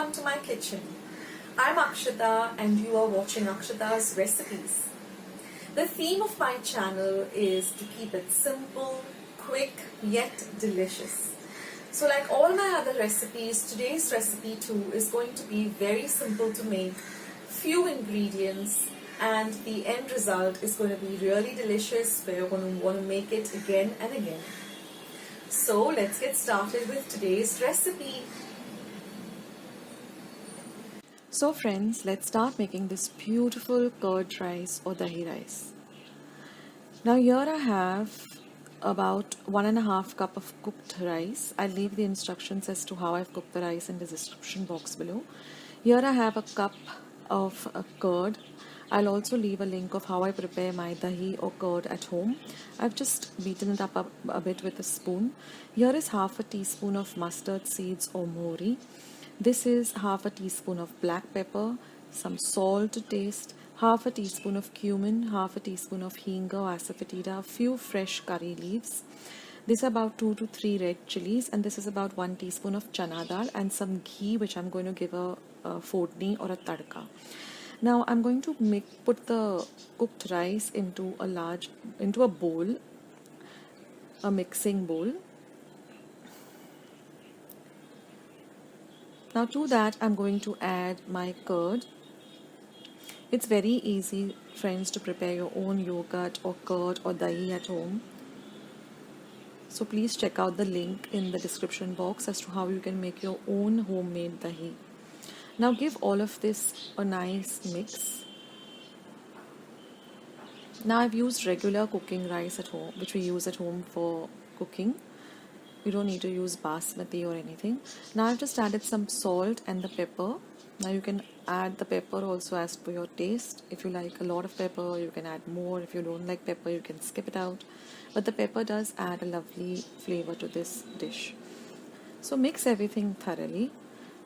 welcome to my kitchen. I'm Akshita and you are watching Akshita's Recipes. The theme of my channel is to keep it simple, quick, yet delicious. So like all my other recipes, today's recipe too is going to be very simple to make, few ingredients, and the end result is going to be really delicious where you're going to want to make it again and again. So let's get started with today's recipe. So friends, let's start making this beautiful curd rice or dahi rice. Now here I have about 1.5 cup of cooked rice. I'll leave the instructions as to how I've cooked the rice in the description box below. Here I have a cup of curd. I'll also leave a link of how I prepare my dahi or curd at home. I've just beaten it up a bit with a spoon. Here is half a teaspoon of mustard seeds or mori. This is half a teaspoon of black pepper, some salt to taste, half a teaspoon of cumin, half a teaspoon of hinga or asafoetida, a few fresh curry leaves. This is about 2 to 3 red chilies, and this is about 1 teaspoon of chana dal and some ghee which I'm going to give a fodni or a tadka. Now I'm going to put the cooked rice into a bowl, a mixing bowl. Now to that I'm going to add my curd. It's very easy, friends, to prepare your own yogurt or curd or dahi at home. So please check out the link in the description box as to how you can make your own homemade dahi. Now give all of this a nice mix. Now I've used regular cooking rice at home, which we use at home for cooking. You don't need to use basmati or anything. Now I've just added some salt and the pepper. Now you can add the pepper also as per your taste. If you like a lot of pepper, you can add more. If you don't like pepper, you can skip it out. But the pepper does add a lovely flavor to this dish. So mix everything thoroughly.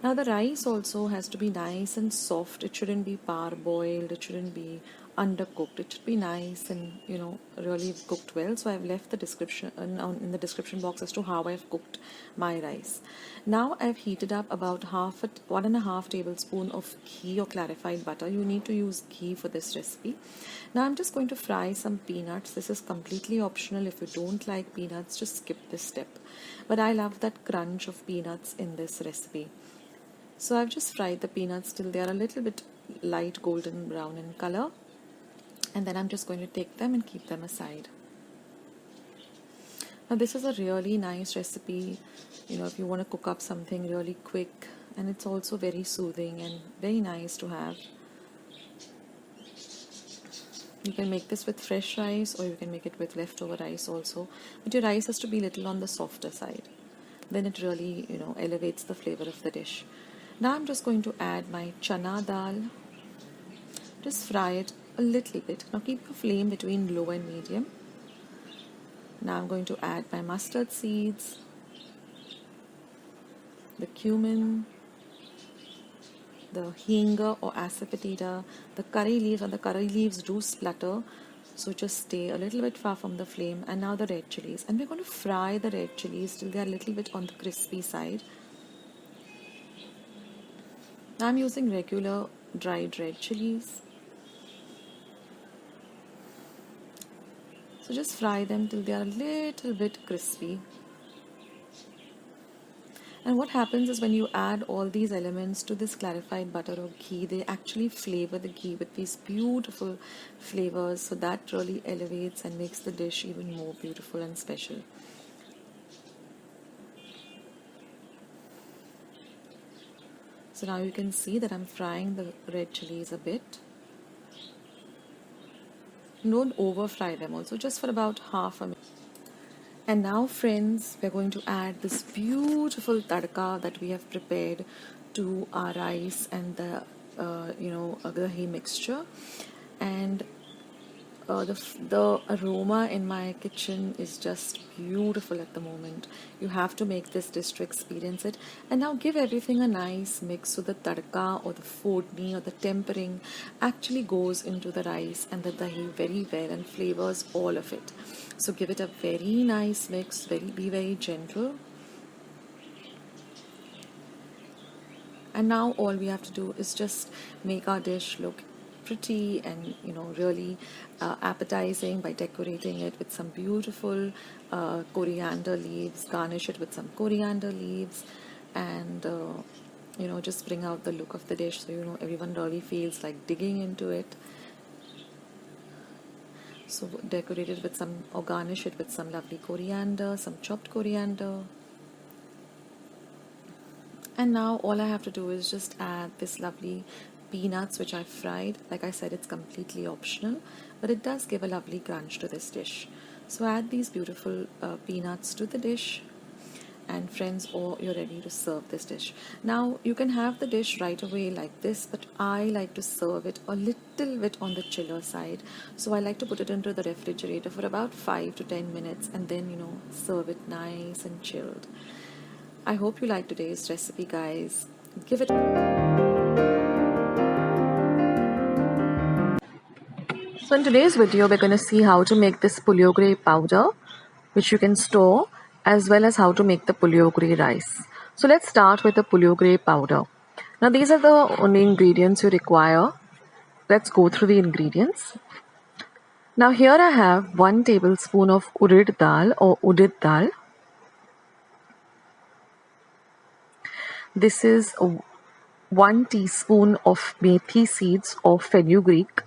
Now the rice also has to be nice and soft. It shouldn't be parboiled. It shouldn't be undercooked. It should be nice and really cooked well. So I've left the description in the description box as to how I've cooked my rice. Now I've heated up about 1.5 tablespoon of ghee or clarified butter. You need to use ghee for this recipe. Now I'm just going to fry some peanuts. This is completely optional. If you don't like peanuts, just skip this step. But I love that crunch of peanuts in this recipe. So I've just fried the peanuts till they are a little bit light golden brown in color. And then I'm just going to take them and keep them aside. Now this is a really nice recipe, if you want to cook up something really quick, and it's also very soothing and very nice to have. You can make this with fresh rice or you can make it with leftover rice also. But your rice has to be a little on the softer side. Then it really, elevates the flavor of the dish. Now I'm just going to add my chana dal. Just fry it a little bit. Now keep your flame between low and medium. Now I'm going to add my mustard seeds, the cumin, the hinga or asafoetida, the curry leaves, and the curry leaves do splutter. So just stay a little bit far from the flame. And now the red chilies. And we're going to fry the red chilies till they are a little bit on the crispy side. Now I'm using regular dried red chilies. So just fry them till they are a little bit crispy. And what happens is when you add all these elements to this clarified butter or ghee, they actually flavor the ghee with these beautiful flavors. So that really elevates and makes the dish even more beautiful and special. So now you can see that I'm frying the red chilies a bit. Don't over fry them also, just for about half a minute. And now friends, we're going to add this beautiful tadka that we have prepared to our rice and the dahi mixture. And the aroma in my kitchen is just beautiful at the moment. You have to make this dish to experience it. And now give everything a nice mix so the tadka or the fodni or the tempering actually goes into the rice and the dahi very well and flavors all of it. So give it a very nice mix, be very gentle. And now all we have to do is just make our dish look pretty and really appetizing by decorating it with some beautiful coriander leaves. Garnish it with some coriander leaves, and just bring out the look of the dish, so everyone really feels like digging into it. So decorate it with some, or garnish it with some lovely coriander, some chopped coriander. And now all I have to do is just add this lovely peanuts which I fried. Like I said, it's completely optional, but it does give a lovely crunch to this dish. So add these beautiful peanuts to the dish, and friends, or you're ready to serve this dish. Now you can have the dish right away like this, but I like to serve it a little bit on the chiller side. So I like to put it into the refrigerator for about 5 to 10 minutes and then serve it nice and chilled. I hope you like today's recipe, guys. Give it. So in today's video, we're going to see how to make this puliyogre powder, which you can store, as well as how to make the puliyogre rice. So let's start with the puliyogre powder. Now these are the only ingredients you require. Let's go through the ingredients. Now here I have 1 tablespoon of urad dal or udid dal. This is 1 teaspoon of methi seeds or fenugreek.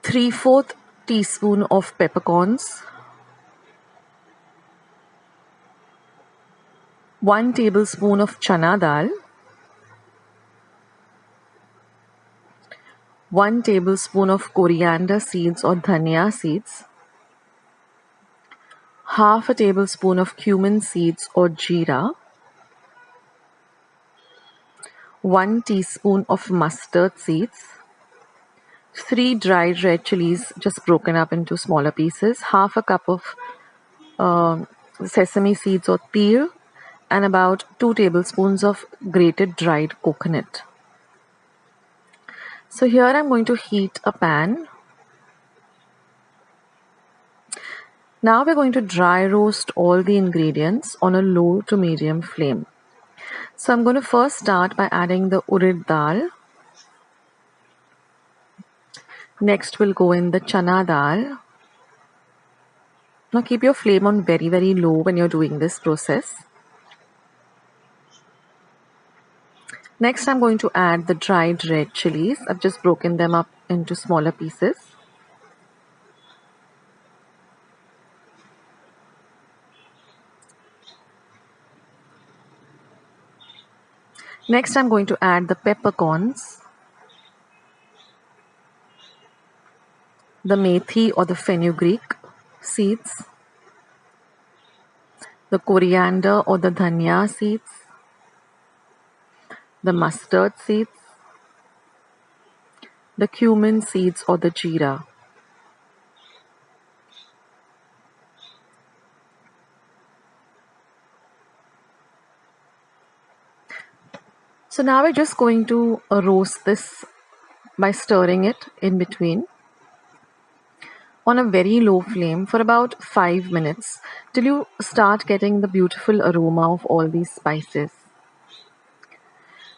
3/4 teaspoon of peppercorns, 1 tablespoon of chana dal, 1 tablespoon of coriander seeds or dhania seeds, half a tablespoon of cumin seeds or jeera, 1 teaspoon of mustard seeds, 3 dried red chilies just broken up into smaller pieces, half a cup of sesame seeds or til, and about 2 tablespoons of grated dried coconut. So here I'm going to heat a pan. Now we're going to dry roast all the ingredients on a low to medium flame. So I'm going to first start by adding the urad dal. Next we'll go in the chana dal. Now keep your flame on very, very low when you're doing this process. Next I'm going to add the dried red chilies. I've just broken them up into smaller pieces. Next I'm going to add the peppercorns, the methi or the fenugreek seeds, the coriander or the dhania seeds, the mustard seeds, the cumin seeds or the jeera. So now we're just going to roast this by stirring it in between on a very low flame for about 5 minutes till you start getting the beautiful aroma of all these spices.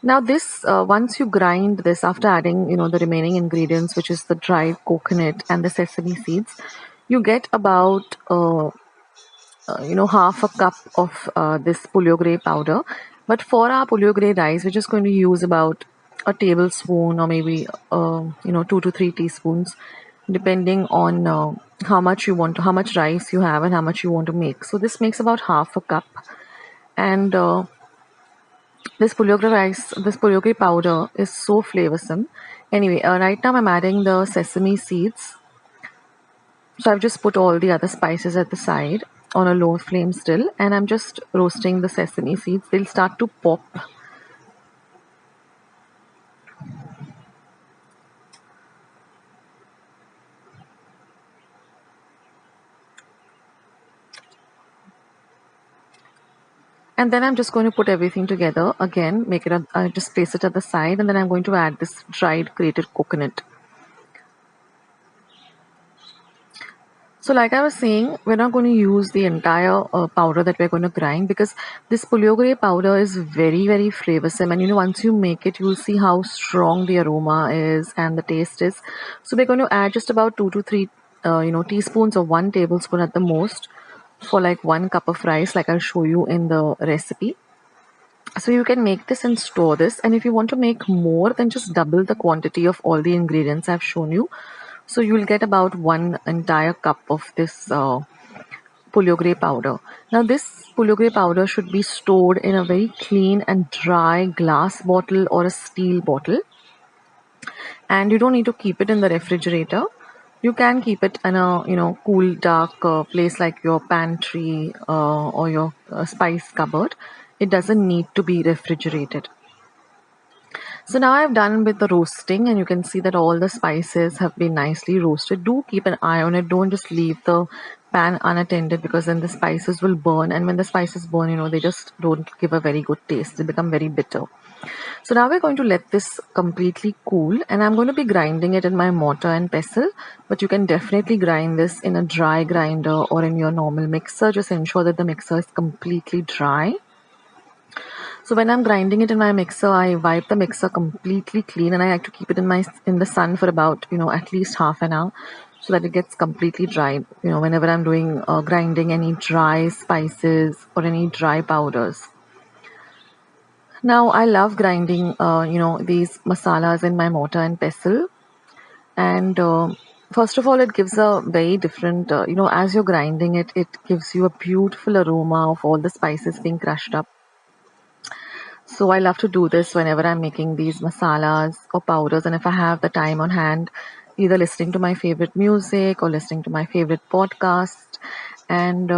Now this, once you grind this after adding, the remaining ingredients, which is the dried coconut and the sesame seeds, you get about, half a cup of this puliyogre powder. But for our puliyogre rice, we're just going to use about a tablespoon or maybe, 2 to 3 teaspoons, depending on how much rice you have and how much you want to make. So this makes about half a cup. And this puliyogre powder is so flavorsome. Anyway, right now I'm adding the sesame seeds. So I've just put all the other spices at the side on a low flame still, and I'm just roasting the sesame seeds. They'll start to pop. And then I'm just going to put everything together again, just place it at the side, and then I'm going to add this dried grated coconut. So, like I was saying, we're not going to use the entire powder that we're going to grind, because this puliyogre powder is very, very flavorsome. And once you make it, you'll see how strong the aroma is and the taste is. So, we're going to add just about 2 to 3, teaspoons, or 1 tablespoon at the most, for like 1 cup of rice, like I'll show you in the recipe. So you can make this and store this, and if you want to make more, then just double the quantity of all the ingredients I've shown you. So you'll get about 1 entire cup of this puliyogre powder. Now this puliyogre powder should be stored in a very clean and dry glass bottle or a steel bottle, and you don't need to keep it in the refrigerator. You can keep it in a cool, dark place like your pantry or your spice cupboard. It doesn't need to be refrigerated. So now I've done with the roasting, and you can see that all the spices have been nicely roasted. Do keep an eye on it. Don't just leave the pan unattended, because then the spices will burn, and when the spices burn, they just don't give a very good taste. They become very bitter. So now we're going to let this completely cool, and I'm going to be grinding it in my mortar and pestle, but you can definitely grind this in a dry grinder or in your normal mixer. Just ensure that the mixer is completely dry. So when I'm grinding it in my mixer, I wipe the mixer completely clean, and I like to keep it in the sun for about at least half an hour, so that it gets completely dry. Whenever I'm doing grinding any dry spices or any dry powders. Now I love grinding these masalas in my mortar and pestle, and first of all, it gives a very different as you're grinding it, it gives you a beautiful aroma of all the spices being crushed up. So I love to do this whenever I'm making these masalas or powders, and if I have the time on hand, either listening to my favorite music or listening to my favorite podcast. And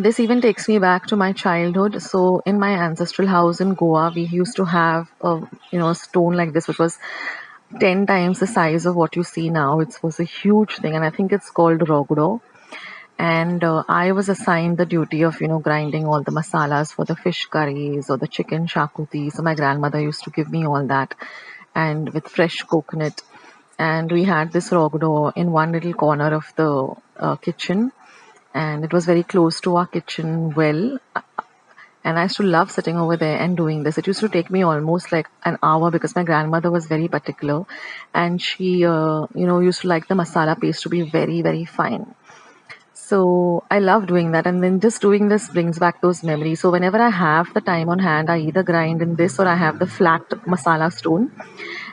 this even takes me back to my childhood. So in my ancestral house in Goa, we used to have a stone like this, which was 10 times the size of what you see now. It was a huge thing, and I think it's called Ragda. And I was assigned the duty of grinding all the masalas for the fish curries or the chicken shakuti. So my grandmother used to give me all that, and with fresh coconut. And we had this rogdo in one little corner of the kitchen, and it was very close to our kitchen well. And I used to love sitting over there and doing this. It used to take me almost like an hour, because my grandmother was very particular, and she used to like the masala paste to be very, very fine. So I love doing that, and then just doing this brings back those memories. So whenever I have the time on hand, I either grind in this, or I have the flat masala stone,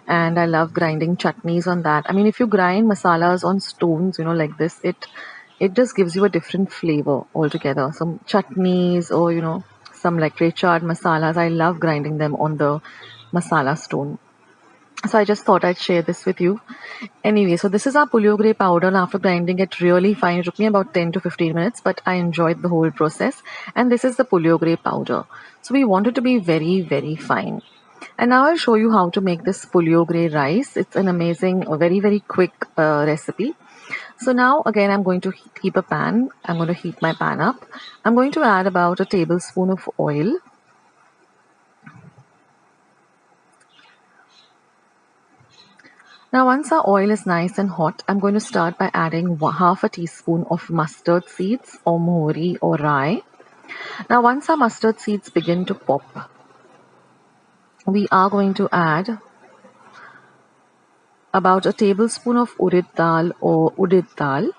and I love grinding chutneys on that. I mean, if you grind masalas on stones, like this, it just gives you a different flavor altogether. Some chutneys, or some like rechard masalas, I love grinding them on the masala stone. So I just thought I'd share this with you. Anyway, so this is our puliyogre powder, and after grinding it really fine, it took me about 10 to 15 minutes, but I enjoyed the whole process. And this is the puliyogre powder. So we want it to be very, very fine. And now I'll show you how to make this puliyogre rice. It's an amazing, very, very quick recipe. So now again, I'm going to keep a pan. I'm going to heat my pan up. I'm going to add about a tablespoon of oil. Now once our oil is nice and hot, I'm going to start by adding half a teaspoon of mustard seeds or mohri or rye. Now once our mustard seeds begin to pop, we are going to add about a tablespoon of urad dal or udid dal.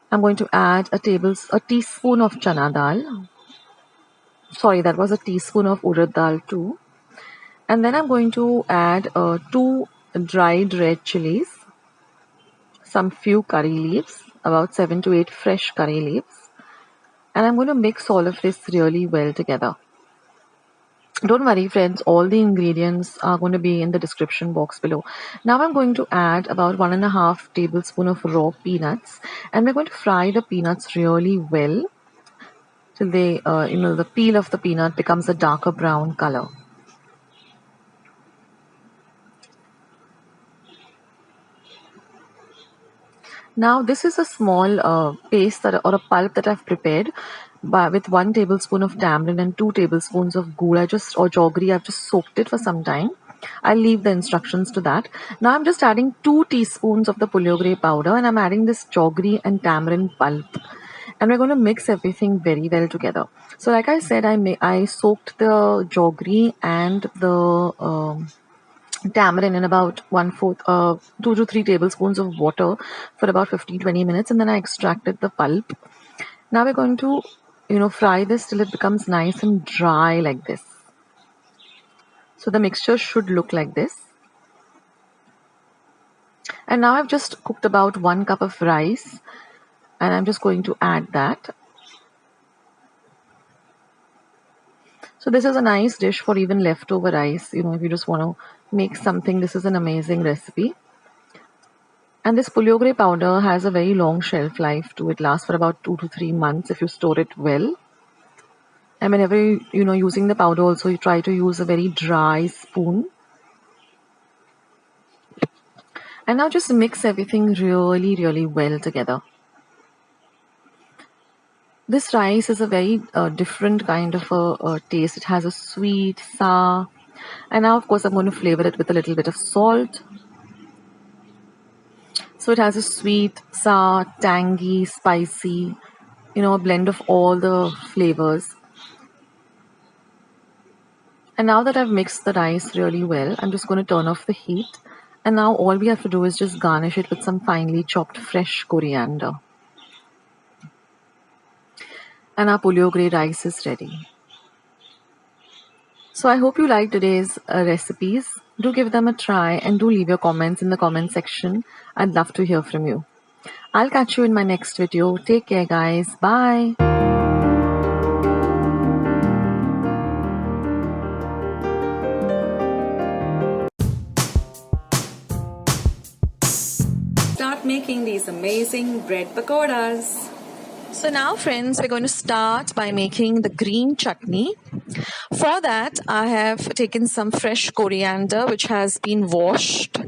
I'm going to add a teaspoon of chana dal. Sorry, that was a teaspoon of urad dal too. And then I'm going to add 2 dried red chilies, some few curry leaves, about 7 to 8 fresh curry leaves. And I'm going to mix all of this really well together. Don't worry friends, all the ingredients are going to be in the description box below. Now I'm going to add about 1.5 tablespoon of raw peanuts, and we're going to fry the peanuts really well till they, the peel of the peanut becomes a darker brown color. Now this is a small paste or a pulp that I've prepared with 1 tablespoon of tamarind and 2 tablespoons of gur. Or jaggery. I've just soaked it for some time. I'll leave the instructions to that. Now I'm just adding 2 teaspoons of the puliogre powder, and I'm adding this jaggery and tamarind pulp. And we're going to mix everything very well together. So like I said, I soaked the jaggery and the tamarind in about 2 to 3 tablespoons of water for about 15-20 minutes, and then I extracted the pulp. Now we're going to fry this till it becomes nice and dry like this. So the mixture should look like this. And now I've just cooked about 1 cup of rice, and I'm just going to add that. So this is a nice dish for even leftover rice. If you just want to make something, this is an amazing recipe. And this puliogre powder has a very long shelf life too. It lasts for about 2 to 3 months if you store it well. And whenever using the powder, also you try to use a very dry spoon. And now just mix everything really, really well together. This rice is a very different kind of a taste. It has a sweet, sour, and now of course I'm going to flavor it with a little bit of salt. So it has a sweet, sour, tangy, spicy, a blend of all the flavors. And now that I've mixed the rice really well, I'm just going to turn off the heat. And now all we have to do is just garnish it with some finely chopped fresh coriander. And our puliogre rice is ready. So I hope you liked today's recipes. Do give them a try and do leave your comments in the comment section. I'd love to hear from you. I'll catch you in my next video. Take care, guys. Bye. Start making these amazing bread pakodas. So now friends, we're going to start by making the green chutney. For that, I have taken some fresh coriander which has been washed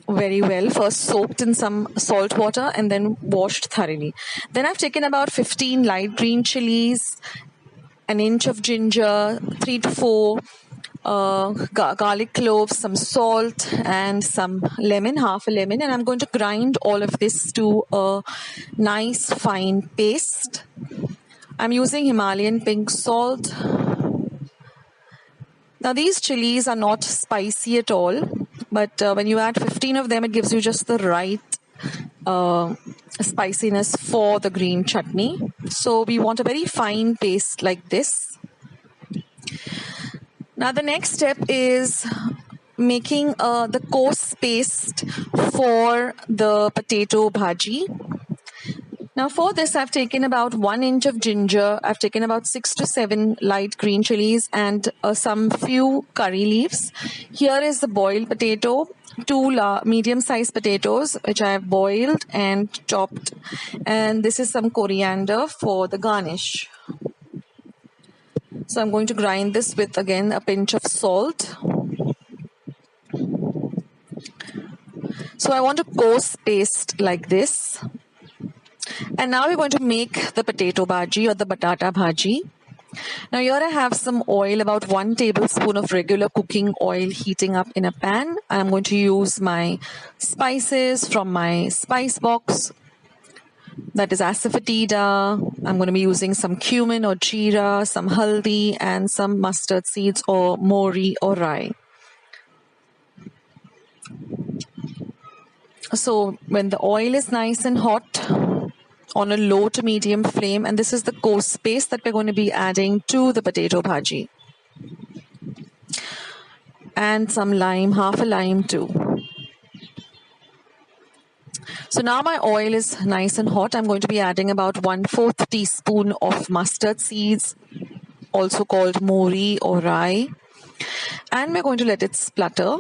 very well, first soaked in some salt water and then washed thoroughly. Then I've taken about 15 light green chilies, an inch of ginger, 3 to 4 garlic cloves, some salt and some lemon, half a lemon, and I'm going to grind all of this to a nice fine paste. I'm using Himalayan pink salt. Now these chilies are not spicy at all, but when you add 15 of them, it gives you just the right spiciness for the green chutney. So we want a very fine paste like this. Now the next step is making the coarse paste for the potato bhaji. Now for this, I've taken about 1 inch of ginger, I've taken about 6 to 7 light green chilies and some few curry leaves. Here is the boiled potato, 2 medium-sized potatoes which I have boiled and chopped, and this is some coriander for the garnish. So I'm going to grind this with again a pinch of salt. So I want a coarse paste like this. And now we're going to make the potato bhaji or the batata bhaji. Now here I have some oil, about 1 tablespoon of regular cooking oil heating up in a pan. I'm going to use my spices from my spice box. That is asafoetida. I'm going to be using some cumin or jeera, some haldi and some mustard seeds or mori or rye. So when the oil is nice and hot, on a low to medium flame, and this is the coarse paste that we're going to be adding to the potato bhaji. And some lime, half a lime too. So now my oil is nice and hot. I'm going to be adding about 1/4 teaspoon of mustard seeds, also called mori or rye. And we're going to let it splutter.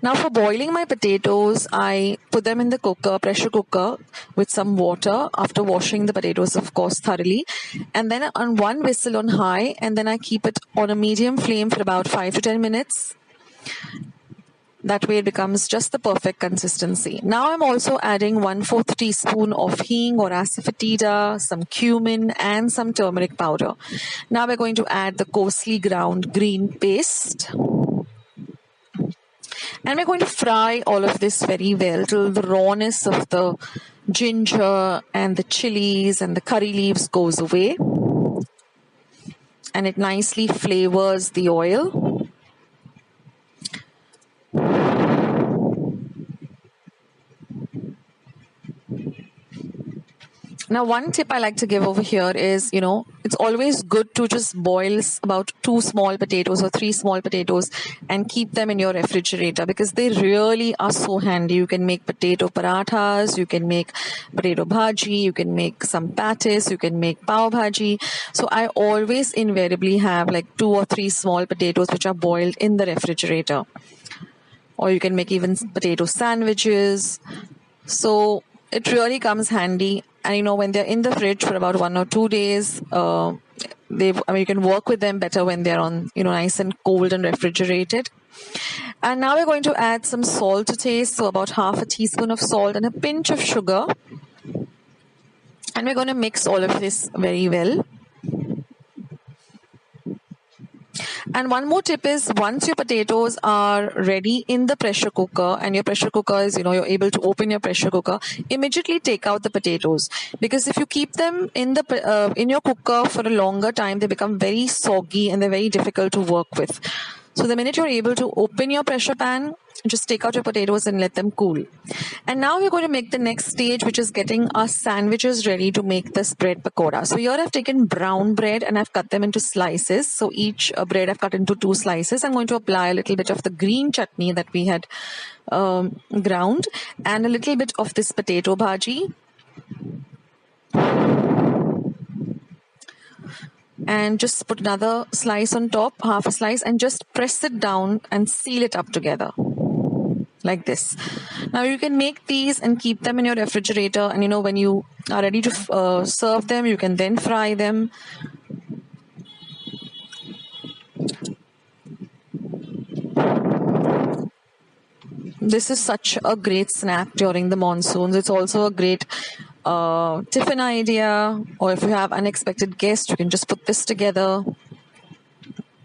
Now for boiling my potatoes, I put them in the pressure cooker with some water after washing the potatoes, of course, thoroughly. And then on 1 whistle on high, and then I keep it on a medium flame for about 5 to 10 minutes. That way it becomes just the perfect consistency. Now I'm also adding 1/4 teaspoon of hing or asafoetida, some cumin and some turmeric powder. Now we're going to add the coarsely ground green paste. And we're going to fry all of this very well till the rawness of the ginger and the chilies and the curry leaves goes away. And it nicely flavors the oil. Now, one tip I like to give over here is, it's always good to just boil about 2 small potatoes or 3 small potatoes and keep them in your refrigerator because they really are so handy. You can make potato parathas, you can make potato bhaji, you can make some patties, you can make pav bhaji. So I always invariably have like 2 or 3 small potatoes which are boiled in the refrigerator. Or you can make even potato sandwiches. So it really comes handy. And when they're in the fridge for about 1 or 2 days, you can work with them better when they're on, nice and cold and refrigerated. And now we're going to add some salt to taste. So about 1/2 teaspoon of salt and a pinch of sugar. And we're going to mix all of this very well. And one more tip is once your potatoes are ready in the pressure cooker and your pressure cooker is, you're able to open your pressure cooker, immediately take out the potatoes. Because if you keep them in your cooker for a longer time, they become very soggy and they're very difficult to work with. So the minute you're able to open your pressure pan, just take out your potatoes and let them cool. And now we're going to make the next stage, which is getting our sandwiches ready to make this bread pakoda. So here I've taken brown bread and I've cut them into slices. So each bread I've cut into 2 slices. I'm going to apply a little bit of the green chutney that we had ground and a little bit of this potato bhaji. And just put another slice on top, 1/2 a slice, and just press it down and seal it up together. Like this. Now you can make these and keep them in your refrigerator, and when you are ready to serve them, you can then fry them. This is such a great snack during the monsoons. It's also a great tiffin idea, or if you have unexpected guests, you can just put this together.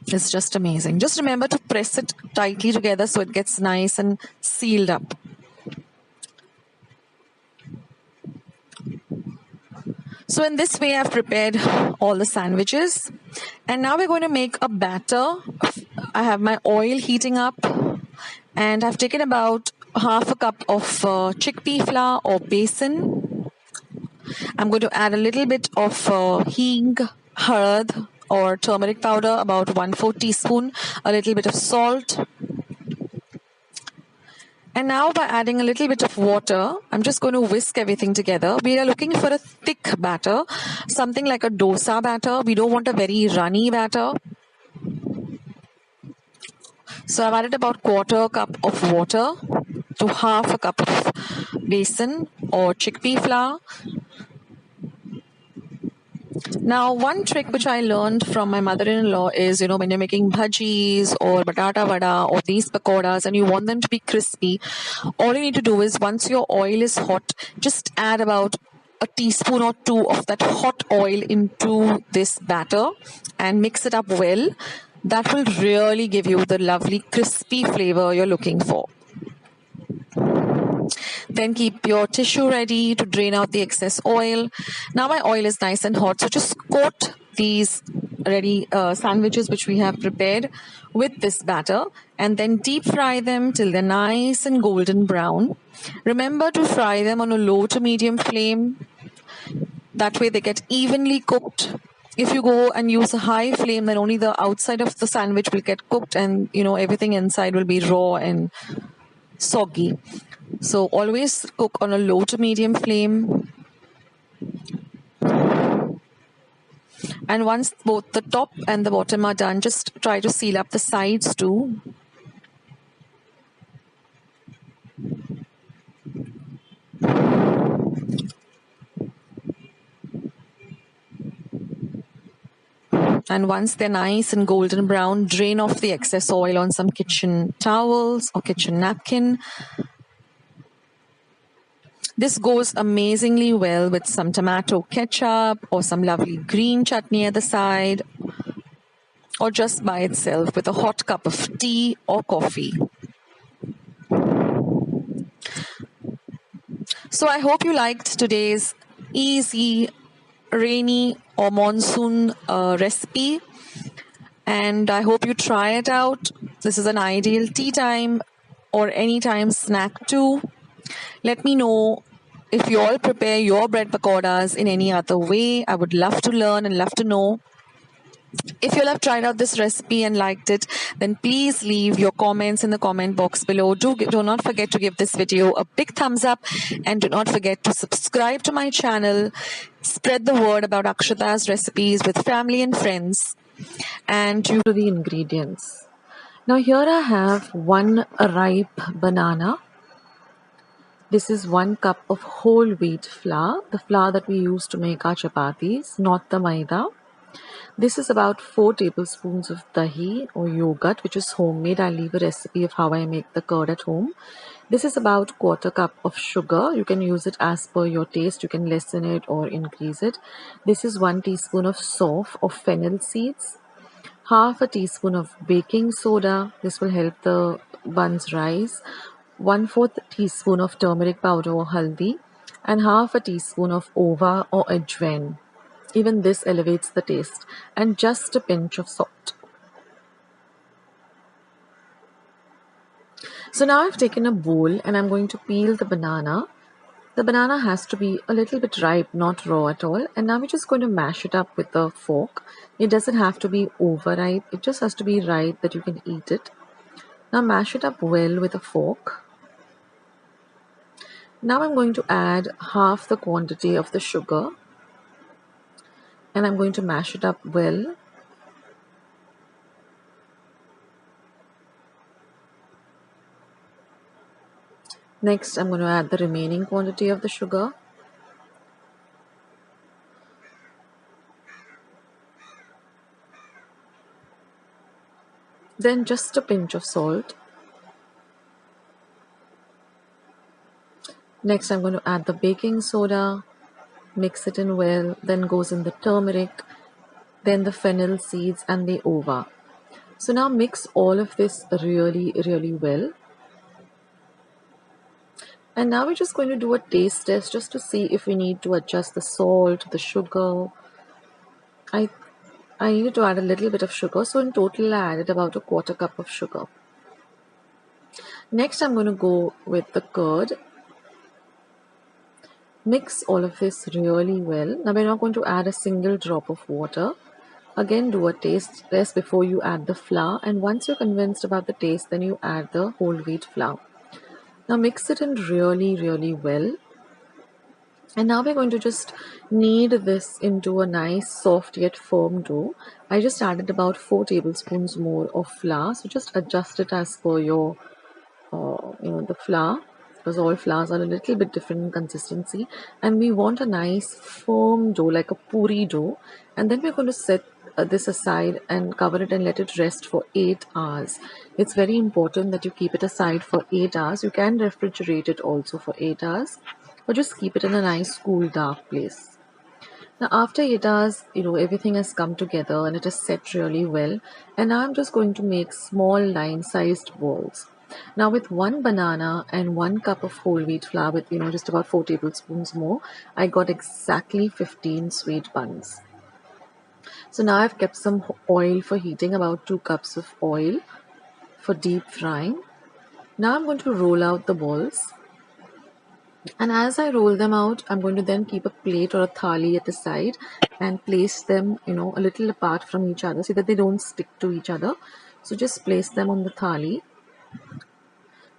It's just amazing. Just remember to press it tightly together so it gets nice and sealed up. So in this way, I've prepared all the sandwiches. And now we're going to make a batter. I have my oil heating up. And I've taken about 1/2 a cup of chickpea flour or besan. I'm going to add a little bit of hing, halad or turmeric powder, about 1/4 teaspoon, a little bit of salt. And now by adding a little bit of water, I'm just going to whisk everything together. We are looking for a thick batter, something like a dosa batter. We don't want a very runny batter. So I've added about 1/4 cup of water to 1/2 a cup of besan or chickpea flour. Now, one trick which I learned from my mother-in-law is, when you're making bhajis or batata vada or these pakodas and you want them to be crispy, all you need to do is once your oil is hot, just add about a teaspoon or 2 of that hot oil into this batter and mix it up well. That will really give you the lovely crispy flavor you're looking for. Then keep your tissue ready to drain out the excess oil. Now my oil is nice and hot, so just coat these ready sandwiches which we have prepared with this batter and then deep fry them till they're nice and golden brown. Remember to fry them on a low to medium flame. That way they get evenly cooked. If you go and use a high flame, then only the outside of the sandwich will get cooked and everything inside will be raw and soggy. So always cook on a low to medium flame. And once both the top and the bottom are done, just try to seal up the sides too. And once they're nice and golden brown, drain off the excess oil on some kitchen towels or kitchen napkin. This goes amazingly well with some tomato ketchup or some lovely green chutney at the side, or just by itself with a hot cup of tea or coffee. So I hope you liked today's easy, rainy or monsoon recipe, and I hope you try it out. This is an ideal tea time or anytime snack too. Let me know if you all prepare your bread pakodas in any other way. I would love to learn and love to know. If you'll have tried out this recipe and liked it, then please leave your comments in the comment box below. Do not forget to give this video a big thumbs up, and do not forget to subscribe to my channel. Spread the word about Akshata's recipes with family and friends. And to the ingredients. Now here I have 1 ripe banana. This is 1 cup of whole wheat flour, the flour that we use to make our chapatis, not the maida. This is about 4 tablespoons of dahi or yogurt, which is homemade. I'll leave a recipe of how I make the curd at home. This is about 1/4 cup of sugar. You can use it as per your taste. You can lessen it or increase it. This is 1 teaspoon of sof or fennel seeds. Half a teaspoon of baking soda. This will help the buns rise. 1/4 teaspoon of turmeric powder or haldi, and half a teaspoon of ova or ajwain. Even this elevates the taste, and just a pinch of salt. So now I've taken a bowl and I'm going to peel the banana. The banana has to be a little bit ripe, not raw at all. And now we're just going to mash it up with a fork. It doesn't have to be overripe. It just has to be ripe that you can eat it. Now mash it up well with a fork. Now I'm going to add half the quantity of the sugar. And I'm going to mash it up well. Next, I'm going to add the remaining quantity of the sugar. Then just a pinch of salt. Next, I'm going to add the baking soda, mix it in well, then goes in the turmeric, then the fennel seeds and the ova. So now mix all of this really, really well. And now we're just going to do a taste test just to see if we need to adjust the salt, the sugar. I needed to add a little bit of sugar, so in total I added about 1/4 cup of sugar. Next I'm going to go with the curd. Mix all of this really well. Now we're not going to add a single drop of water. Again, do a taste test before you add the flour, and once you're convinced about the taste, then you add the whole wheat flour. Now mix it in really, really well. And now we're going to just knead this into a nice soft yet firm dough. I just added about 4 tablespoons more of flour, so just adjust it as per your the flour, because all flours are a little bit different in consistency, and we want a nice firm dough like a puri dough. And then we're going to set this aside and cover it and let it rest for 8 hours. It's very important that you keep it aside for 8 hours. You can refrigerate it also for 8 hours, or just keep it in a nice cool dark place. Now after 8 hours, everything has come together and it is set really well. And now I'm just going to make small line-sized balls. Now with 1 banana and 1 cup of whole wheat flour with just about 4 tablespoons more, I got exactly 15 sweet buns. So now I've kept some oil for heating, about 2 cups of oil for deep frying. Now I'm going to roll out the balls. And as I roll them out, I'm going to then keep a plate or a thali at the side and place them, a little apart from each other so that they don't stick to each other. So just place them on the thali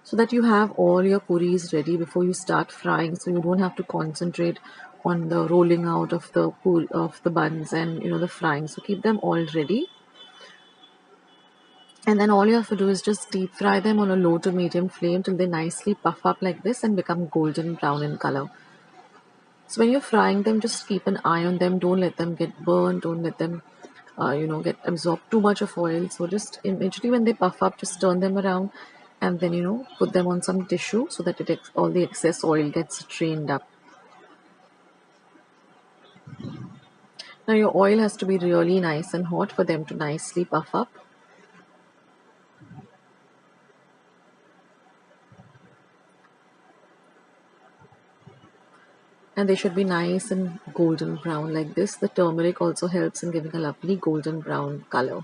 so that you have all your puris ready before you start frying, so you don't have to concentrate on the rolling out of the buns and the frying. So keep them all ready. And then all you have to do is just deep fry them on a low to medium flame till they nicely puff up like this and become golden brown in color. So when you're frying them, just keep an eye on them. Don't let them get burned. Don't let them get absorb too much of oil. So just immediately when they puff up, just turn them around and then put them on some tissue so that all the excess oil gets drained up. Now your oil has to be really nice and hot for them to nicely puff up. And they should be nice and golden brown like this. The turmeric also helps in giving a lovely golden brown color.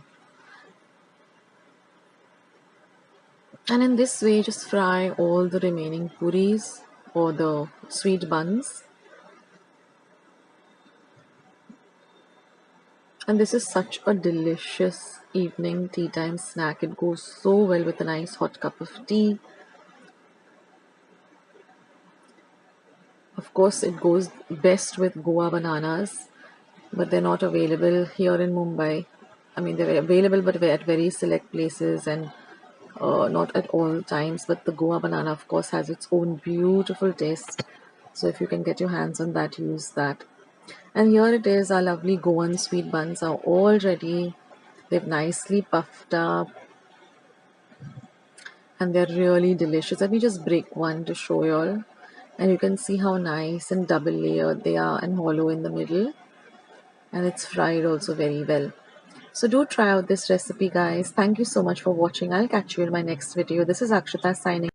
And in this way, just fry all the remaining puris or the sweet buns. And this is such a delicious evening tea time snack. It goes so well with a nice hot cup of tea. Of course, it goes best with Goa bananas, but they're not available here in Mumbai. I mean, they're available, but at very select places and not at all times. But the Goa banana, of course, has its own beautiful taste. So if you can get your hands on that, use that. And here it is, our lovely Goan sweet buns are all ready. They've nicely puffed up and they're really delicious. Let me just break one to show you all. And you can see how nice and double layered they are and hollow in the middle. And it's fried also very well. So do try out this recipe, guys. Thank you so much for watching. I'll catch you in my next video. This is Akshita signing.